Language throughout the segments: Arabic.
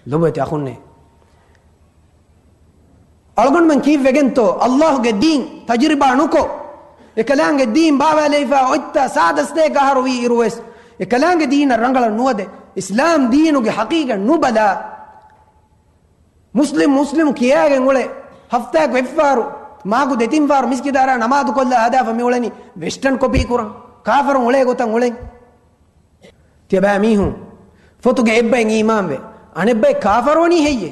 لبوت أخوني ألقون من كيف وجنتو الله قدين تجربة نكو إكلام قدين بابا ليفا أنت سعد استيك هروي إرويس إكلام قدين الرجل النوده إسلام دينه حقيقة نبلا مسلم كياغ نقوله هفتاك وفارو ماكو دتين فار مسكي دارا نماذ كل هدف ميولني ويسترن كوبي كورا كافر نقوله قطع نقوله تبع ميهم فتوك إبّا إيمان به أنا إبّا كافروني هي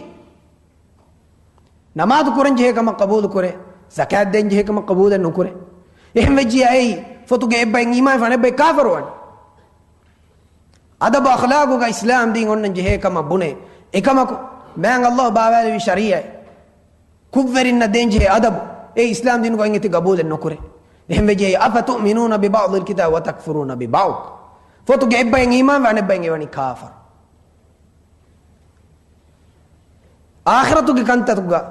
نماذ كورن جه كما قبول كوره زكاة دين جه كما قبول نكوره إهم وجه أي فتوك إبّا إيمان فأنا إبّا كافرون أدب أخلاقه كإسلام دين ونن جه كما بني إكما بين الله بابا بشريعة كفرنا دين جه أدب إيه إسلام دين كو إنتي قبول نكوره إهم وجه أفتؤمنون ببعض الكتاب وتكفرون ببعض فتوك إبّا إيمان فأنا إبّا إيمان كافر آخرتك كنت تقع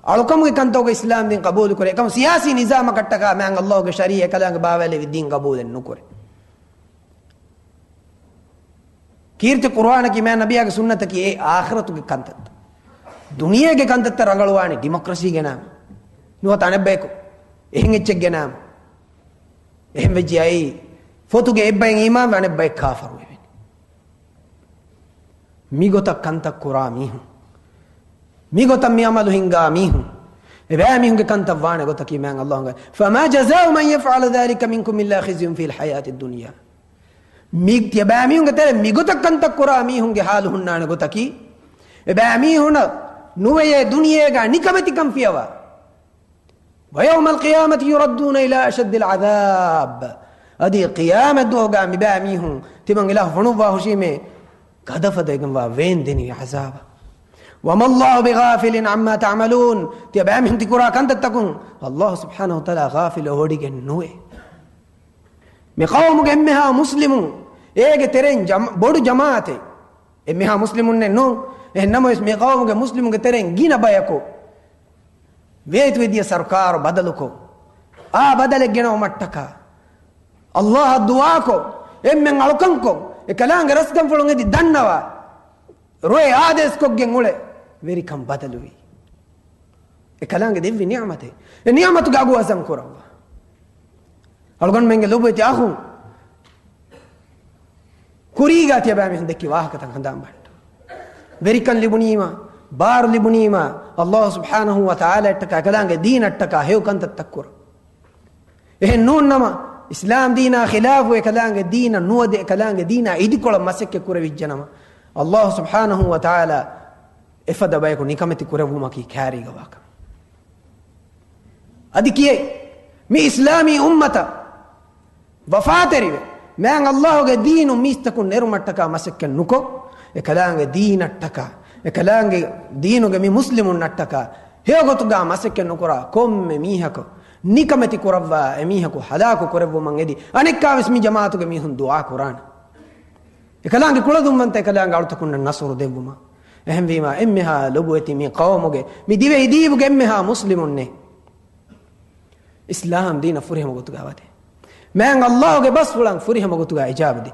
ألوكم كنتوك إسلام دين قبول كره كم سياسي نظام كتّكا مع الله كشريعة كلام بابا الدين قبول نكره كيرت قرآن کی میں نبی کی سنت کی آخرت کی کنتت دنیا کے کنتت رگلوانی ڈیموکریسی کے نام نو تانے بیکو اہنگ چک کے نام اہم وجی آئی فوتو کے ابائیں ایمان وانے بیک کافر ہوئے میگو تک کنتک قرامی ہوں میگو تک می عمل ہنگا می ہوں ابائیں ہوں کے کنتک وانے گو تکی میں اللہ ہوں فما جزاء من يفعل ذلك منكم الا خزي في الحياة الدنيا ميگ تبامي هونغ ترى ميگو تكنت قرامي هونغ حال هنا نغو تكي بامي هنا نويه دنيا غا نكمتي كم فيها ويوم القيامة يردون إلى أشد العذاب أدي قيامة دوغا مبامي هون تبان الله فنوفا هشيمه قدف ديغن وين دني عذاب وما الله بغافل عما تعملون تبامي هون تقرا كنت تكون الله سبحانه وتعالى غافل هوديغ نوي مقاوم جمها مسلمون إيه ترين بودو جماعته إمها مسلمون نو إنما اسم مقاوم مسلمون ترين جينا بايكو ويت ودي سركار بدلكو بدل جنا ومتكا الله دعاكو إمن علوكنكو إكلام رسكم فلون دي دنوا روي عادس كو جنولة ويري كم بدلوي إكلام دي في نعمته النعمة تجاكو أسمكورا ألقون منك لوبة أخو كوريغا تيابامي هندكي واحكة خندام بات بريكن لبنيما بار لبنيما الله سبحانه وتعالى اتكا كلانك دين اتكا هيو كنت التكور إيه نون نما إسلام دينا خلاف وكلانك دينا نود كلانك دينا إيدي كولا مسك كوري بجنما الله سبحانه وتعالى إفدا بايكو نيكامتي كوري بوماكي كاري غواكا أدي كيه مي إسلامي أمتا وفاتري مع الله دين ميستكون نرمتكا مسك نكو كلام دين اتكا كلام دينو مي مسلم نتكا هيغو تغا مسك نكورا كوم ميهكو نيكمتي كوروا ميهكو حلاكو كوربو منغدي انيكا اسمي جماعتو مي هن دعاء قران كلام كولدوم من كلام غاو تكون النصر ديبما اهم بما امها لبوتي مي قومو مي ديبي ديبو امها مسلمون اسلام دين فرهم غوتغاواتي مع الله بس فلان فرهم غوتغا اجابه